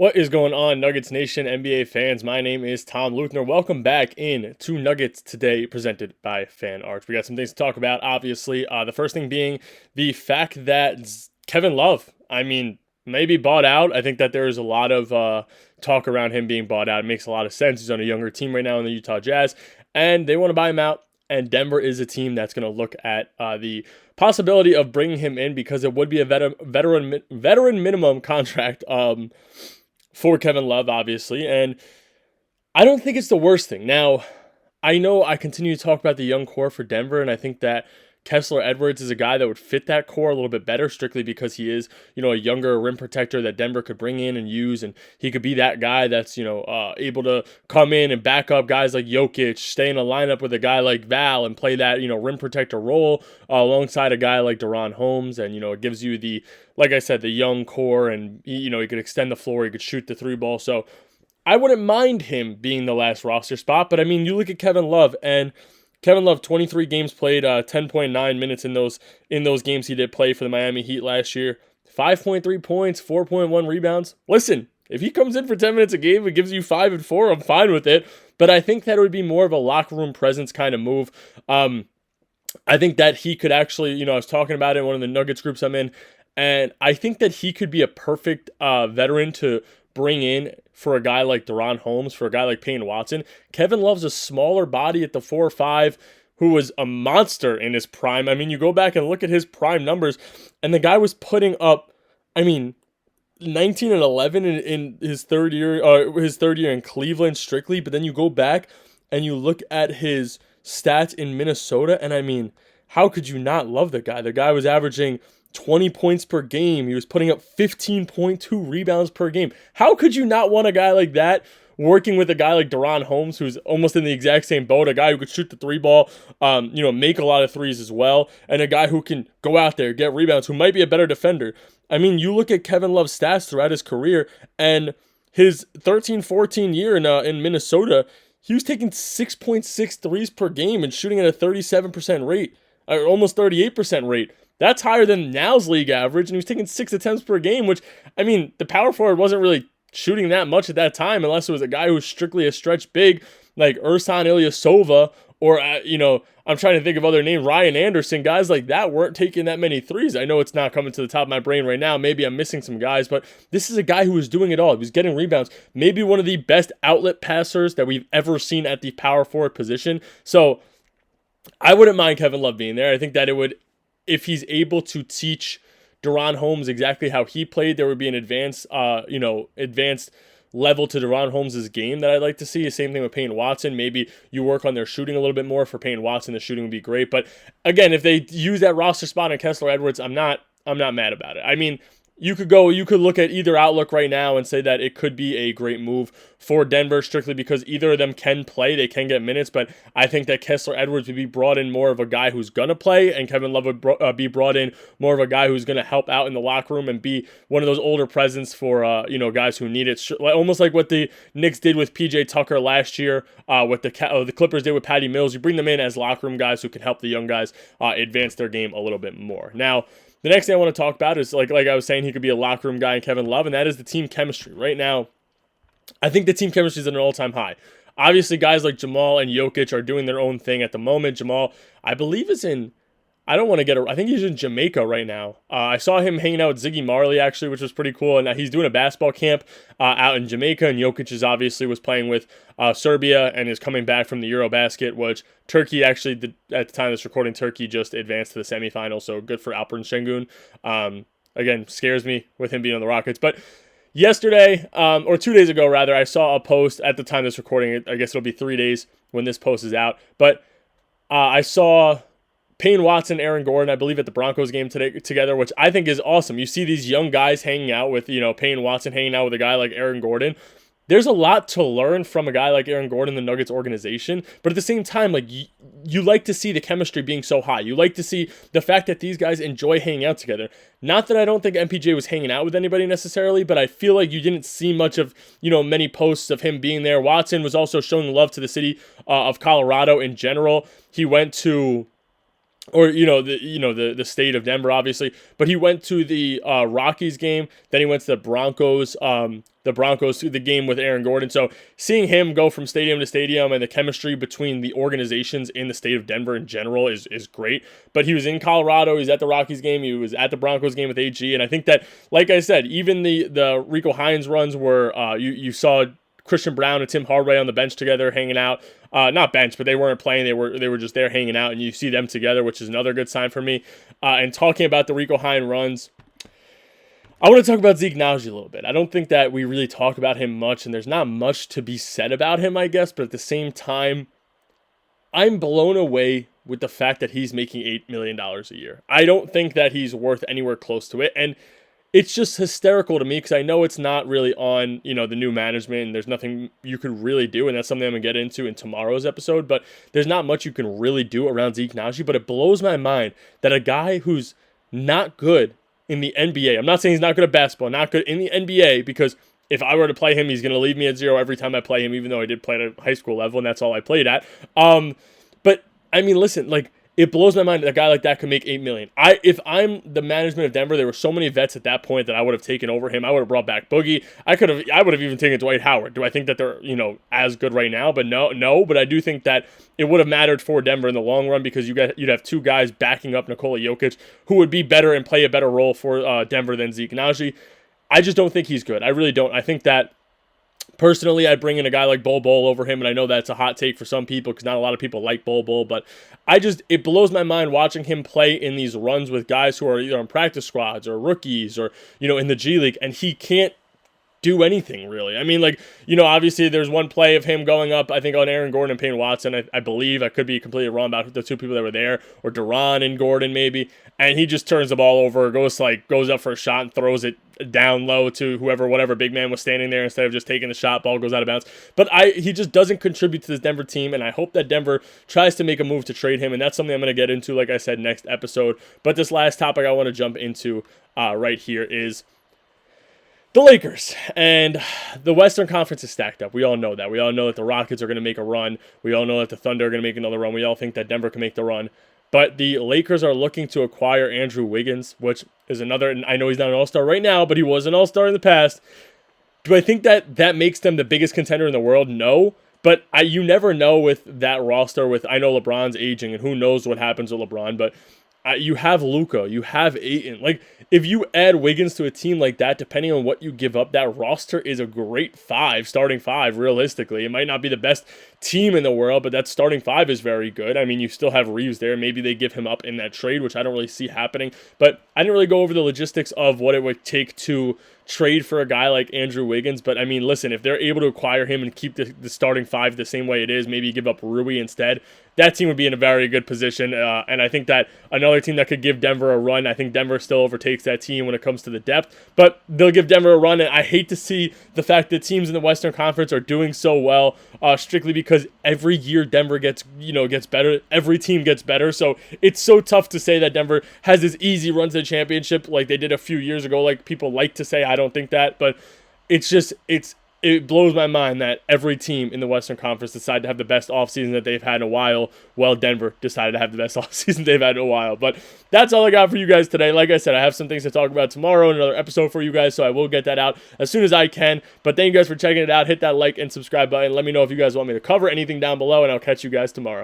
What is going on, Nuggets Nation, NBA fans? My name is Tom Leuthner. Welcome back in to Nuggets Today, presented by Fan Arts. We got some things to talk about, obviously. The first thing being the fact that Kevin Love, maybe bought out. I think that there is a lot of talk around him being bought out. It makes a lot of sense. He's on a younger team right now in the Utah Jazz, and they want to buy him out. And Denver is a team that's going to look at the possibility of bringing him in because it would be a veteran minimum contract. For Kevin Love, obviously, and I don't think it's the worst thing. Now, I know I continue to talk about the young core for Denver, and I think that Kessler Edwards is a guy that would fit that core a little bit better, strictly because he is, a younger rim protector that Denver could bring in and use, and he could be that guy that's, able to come in and back up guys like Jokic, stay in a lineup with a guy like Val and play that, rim protector role alongside a guy like Deron Holmes, and, it gives you the, like I said, the young core, and, he could extend the floor, he could shoot the three ball, so I wouldn't mind him being the last roster spot, but, you look at Kevin Love, and Kevin Love, 23 games played, 10.9 minutes in those games he did play for the Miami Heat last year. 5.3 points, 4.1 rebounds. Listen, if he comes in for 10 minutes a game and gives you 5 and 4, I'm fine with it. But I think that it would be more of a locker room presence kind of move. I think that he could actually, I was talking about it in one of the Nuggets groups I'm in, and I think that he could be a perfect veteran to bring in for a guy like Deron Holmes, for a guy like Payne Watson. Kevin Love's a smaller body at the 4-5 who was a monster in his prime. You go back and look at his prime numbers, and the guy was putting up, 19 and 11 in his third year in Cleveland strictly, but then you go back and you look at his stats in Minnesota, and how could you not love the guy? The guy was averaging 20 points per game. He was putting up 15.2 rebounds per game. How could you not want a guy like that working with a guy like Deron Holmes, who's almost in the exact same boat, a guy who could shoot the three ball, make a lot of threes as well, and a guy who can go out there, get rebounds, who might be a better defender. You look at Kevin Love's stats throughout his career, and his 13-14 year in Minnesota, he was taking 6.6 threes per game and shooting at a 37% rate, or almost 38% rate. That's higher than now's league average, and he was taking 6 attempts per game, which, the power forward wasn't really shooting that much at that time, unless it was a guy who was strictly a stretch big, like Ersan Ilyasova, or, I'm trying to think of other names, Ryan Anderson, guys like that weren't taking that many threes. I know it's not coming to the top of my brain right now. Maybe I'm missing some guys, but this is a guy who was doing it all. He was getting rebounds, maybe one of the best outlet passers that we've ever seen at the power forward position. So I wouldn't mind Kevin Love being there. I think that it would, if he's able to teach Deron Holmes exactly how he played, there would be an advanced level to Deron Holmes' game that I'd like to see. The same thing with Payne Watson. Maybe you work on their shooting a little bit more. For Payne Watson, the shooting would be great. But again, if they use that roster spot on Kessler Edwards, I'm not mad about it. You could look at either outlook right now and say that it could be a great move for Denver, strictly because either of them can play, they can get minutes, but I think that Kessler Edwards would be brought in more of a guy who's going to play, and Kevin Love would be brought in more of a guy who's going to help out in the locker room and be one of those older presence for, guys who need it. Almost like what the Knicks did with PJ Tucker last year, what the Clippers did with Patty Mills. You bring them in as locker room guys who can help the young guys advance their game a little bit more. Now, the next thing I want to talk about is, like I was saying, he could be a locker room guy in Kevin Love, and that is the team chemistry. Right now, I think the team chemistry is at an all-time high. Obviously, guys like Jamal and Jokic are doing their own thing at the moment. Jamal, I believe, I think he's in Jamaica right now. I saw him hanging out with Ziggy Marley, actually, which was pretty cool. And he's doing a basketball camp out in Jamaica. And Jokic was playing with Serbia and is coming back from the Eurobasket, which Turkey actually did, at the time of this recording, Turkey just advanced to the semifinals. So good for Alperen Şengün. Again, scares me with him being on the Rockets. But yesterday, or 2 days ago, rather, I saw a post at the time of this recording. I guess it'll be 3 days when this post is out. But I saw Payne Watson, Aaron Gordon, I believe, at the Broncos game together, which I think is awesome. You see these young guys hanging out with, Payne Watson hanging out with a guy like Aaron Gordon. There's a lot to learn from a guy like Aaron Gordon, the Nuggets organization, but at the same time, you like to see the chemistry being so high. You like to see the fact that these guys enjoy hanging out together. Not that I don't think MPJ was hanging out with anybody necessarily, but I feel like you didn't see much of, many posts of him being there. Watson was also showing love to the city of Colorado in general. He went to or the state of Denver, obviously. But he went to the Rockies game, then he went to the Broncos. The game with Aaron Gordon. So seeing him go from stadium to stadium and the chemistry between the organizations in the state of Denver in general is great. But he was in Colorado. He was at the Rockies game. He was at the Broncos game with AG. And I think that, like I said, even the Rico Hines runs were you saw Christian Brown and Tim Hardaway on the bench together hanging out. Not bench, but they weren't playing. They were just there hanging out, and you see them together, which is another good sign for me. And talking about the Rico Hines runs, I want to talk about Zeke Nnaji a little bit. I don't think that we really talk about him much, and there's not much to be said about him, I guess. But at the same time, I'm blown away with the fact that he's making $8 million a year. I don't think that he's worth anywhere close to it, and it's just hysterical to me because I know it's not really on, the new management, and there's nothing you could really do, and that's something I'm going to get into in tomorrow's episode, but there's not much you can really do around Zeke Nnaji, but it blows my mind that a guy who's not good in the NBA, I'm not saying he's not good at basketball, not good in the NBA, because if I were to play him, he's going to leave me at 0 every time I play him, even though I did play at a high school level, and that's all I played at. But, I mean, listen, it blows my mind that a guy like that could make $8 million. If I'm the management of Denver, there were so many vets at that point that I would have taken over him. I would have brought back Boogie. I would have even taken Dwight Howard. Do I think that they're as good right now? But no. But I do think that it would have mattered for Denver in the long run because you'd have two guys backing up Nikola Jokic who would be better and play a better role for Denver than Zeke Nnaji. I just don't think he's good. I really don't. I think that personally, I'd bring in a guy like Bol Bol over him, and I know that's a hot take for some people because not a lot of people like Bol Bol, but it blows my mind watching him play in these runs with guys who are either on practice squads or rookies or, in the G League, and he can't do anything really. I mean, obviously there's one play of him going up, I think, on Aaron Gordon and Payne Watson. I believe, I could be completely wrong about the two people that were there, or Duran and Gordon maybe, and he just turns the ball over, goes up for a shot and throws it down low to whatever big man was standing there instead of just taking the shot. Ball goes out of bounds. But he just doesn't contribute to this Denver team, and I hope that Denver tries to make a move to trade him, and that's something I'm going to get into, like I said, next episode. But this last topic I want to jump into right here is the Lakers. And the Western Conference is stacked up. We all know that. We all know that the Rockets are going to make a run. We all know that the Thunder are going to make another run. We all think that Denver can make the run. But the Lakers are looking to acquire Andrew Wiggins, which is another, and I know he's not an all-star right now, but he was an all-star in the past. Do I think that makes them the biggest contender in the world? No. But you never know with that roster. I know LeBron's aging, and who knows what happens with LeBron, but you have Luka, you have Ayton. If you add Wiggins to a team like that, depending on what you give up, that roster is a great starting five, realistically. It might not be the best team in the world, but that starting five is very good. I mean, you still have Reeves there. Maybe they give him up in that trade, which I don't really see happening. But I didn't really go over the logistics of what it would take to trade for a guy like Andrew Wiggins. But, I mean, listen, if they're able to acquire him and keep the starting five the same way it is, maybe give up Rui instead, that team would be in a very good position. And I think that another team that could give Denver a run, I think Denver still overtakes that team when it comes to the depth. But they'll give Denver a run, and I hate to see the fact that teams in the Western Conference are doing so well strictly because every year Denver gets better. Every team gets better. So it's so tough to say that Denver has this easy run to the championship like they did a few years ago, like people like to say. I don't think that, but it blows my mind that every team in the Western Conference decided to have the best offseason that they've had in a while, while Denver decided to have the best offseason they've had in a while. But that's all I got for you guys today. Like I said, I have some things to talk about tomorrow in another episode for you guys, so I will get that out as soon as I can. But thank you guys for checking it out. Hit that like and subscribe button. Let me know if you guys want me to cover anything down below, and I'll catch you guys tomorrow.